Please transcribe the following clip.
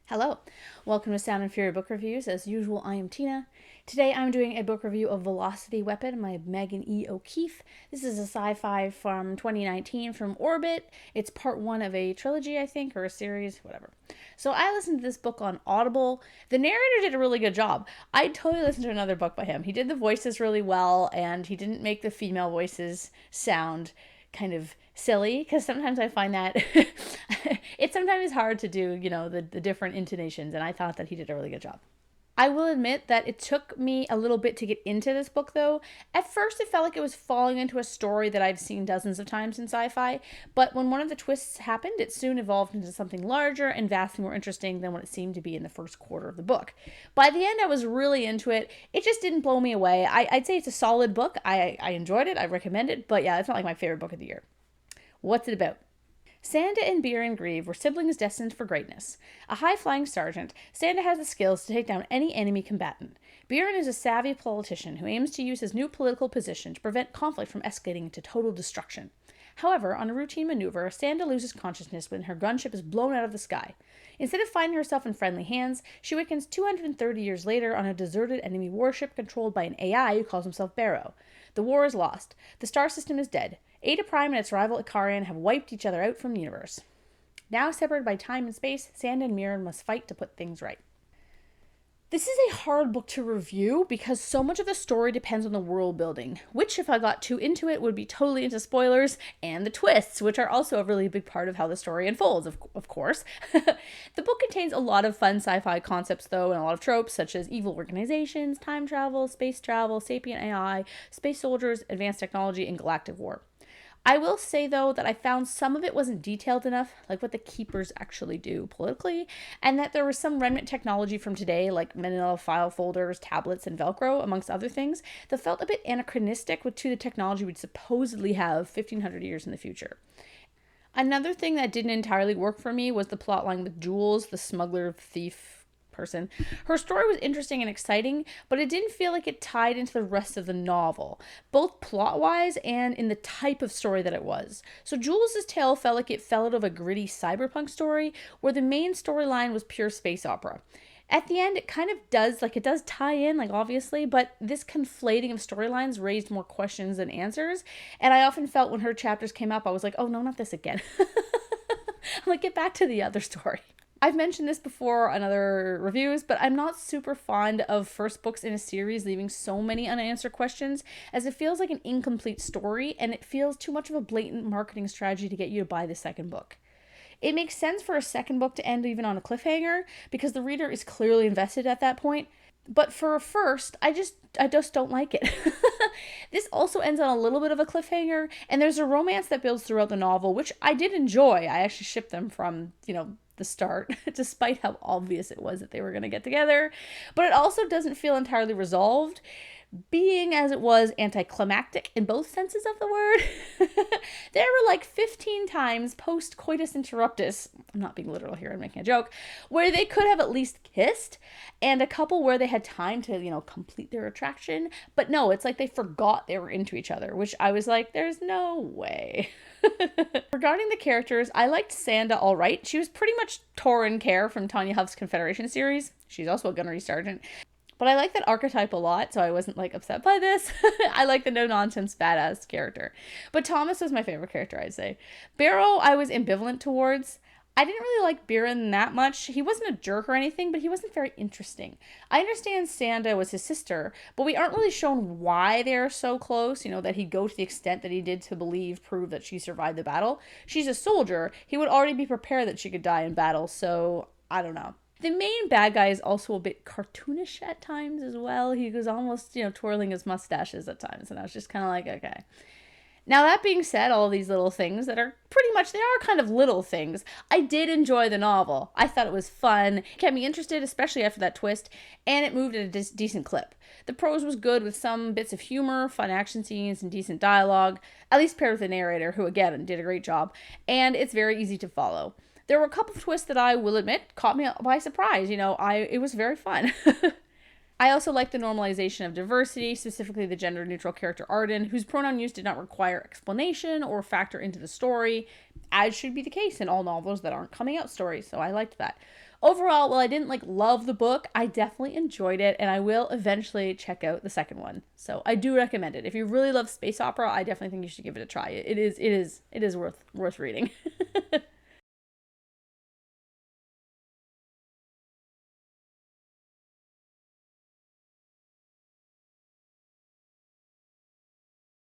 Hello, welcome to Sound and Fury Book Reviews. As usual, I am Tina. Today I'm doing a book review of Velocity Weapon by Megan E. O'Keefe. This is a sci-fi from 2019 from Orbit. It's part one of a trilogy, I think, or a series, whatever. So I listened to this book on Audible. The narrator did a really good job. I totally listened to another book by him. He did the voices really well, and he didn't make the female voices sound kind of silly, because sometimes I find that it's sometimes hard to do, the different intonations, and I thought that he did a really good job. I will admit that it took me a little bit to get into this book, though. At first, it felt like it was falling into a story that I've seen dozens of times in sci-fi, but when one of the twists happened, it soon evolved into something larger and vastly more interesting than what it seemed to be in the first quarter of the book. By the end, I was really into it. It just didn't blow me away. I'd say it's a solid book. I enjoyed it. I recommend it, but yeah, it's not like my favorite book of the year. What's it about? Sanda and Biren Grieve were siblings destined for greatness. A high-flying sergeant, Sanda has the skills to take down any enemy combatant. Biren is a savvy politician who aims to use his new political position to prevent conflict from escalating into total destruction. However, on a routine maneuver, Sanda loses consciousness when her gunship is blown out of the sky. Instead of finding herself in friendly hands, she awakens 230 years later on a deserted enemy warship controlled by an AI who calls himself Barrow. The war is lost. The star system is dead. Eta Prime and its rival Ikarian have wiped each other out from the universe. Now separated by time and space, Sanda and Mirren must fight to put things right. This is a hard book to review because so much of the story depends on the world building, which, if I got too into it, would be totally into spoilers, and the twists, which are also a really big part of how the story unfolds, of course. The book contains a lot of fun sci-fi concepts, though, and a lot of tropes, such as evil organizations, time travel, sapient AI, space soldiers, advanced technology, and galactic war. I will say, though, that I found some of it wasn't detailed enough, like what the Keepers actually do politically, and that there was some remnant technology from today, like manila file folders, tablets, and Velcro, amongst other things, that felt a bit anachronistic to the technology we'd supposedly have 1,500 years in the future. Another thing that didn't entirely work for me was the plotline with Jules, the smuggler thief person. Her story was interesting and exciting, but it didn't feel like it tied into the rest of the novel, both plot-wise and in the type of story that it was. So Jules' tale felt like it fell out of a gritty cyberpunk story, where the main storyline was pure space opera. At the end, it kind of does, it does tie in, obviously, but this conflating of storylines raised more questions than answers, and I often felt when her chapters came up, I was like, oh no, not this again. I'm like, get back to the other story. I've mentioned this before on other reviews, but I'm not super fond of first books in a series leaving so many unanswered questions, as it feels like an incomplete story, and it feels too much of a blatant marketing strategy to get you to buy the second book. It makes sense for a second book to end even on a cliffhanger, because the reader is clearly invested at that point, but for a first, I just don't like it. This also ends on a little bit of a cliffhanger, and there's a romance that builds throughout the novel, which I did enjoy. I actually shipped them from, the start, despite how obvious it was that they were going to get together. But it also doesn't feel entirely resolved, being as it was anticlimactic in both senses of the word. There were 15 times post coitus interruptus, I'm not being literal here, I'm making a joke, where they could have at least kissed, and a couple where they had time to, complete their attraction. But no, it's like they forgot they were into each other, which I was like, there's no way. Regarding the characters, I liked Sanda all right. She was pretty much Torin Care from Tanya Huff's Confederation series. She's also a gunnery sergeant. But I like that archetype a lot, so I wasn't upset by this. I like the no-nonsense badass character. But Thomas was my favorite character, I'd say. Barrow, I was ambivalent towards. I didn't really like Biren that much. He wasn't a jerk or anything, but he wasn't very interesting. I understand Sanda was his sister, but we aren't really shown why they're so close, that he'd go to the extent that he did to prove that she survived the battle. She's a soldier. He would already be prepared that she could die in battle, so I don't know. The main bad guy is also a bit cartoonish at times as well. He was almost, twirling his mustaches at times, and I was just kind of like, okay. Now, that being said, all these little things that are pretty much, they are kind of little things. I did enjoy the novel. I thought it was fun, kept me interested, especially after that twist, and it moved at a decent clip. The prose was good with some bits of humor, fun action scenes, and decent dialogue, at least paired with the narrator, who, again, did a great job, and it's very easy to follow. There were a couple of twists that I will admit caught me by surprise. It was very fun. I also like the normalization of diversity, specifically the gender-neutral character Arden, whose pronoun use did not require explanation or factor into the story. as should be the case in all novels that aren't coming out stories. So I liked that. Overall, while I didn't like love the book, I definitely enjoyed it, and I will eventually check out the second one. So I do recommend it. If you really love space opera, I definitely think you should give it a try. It is worth reading.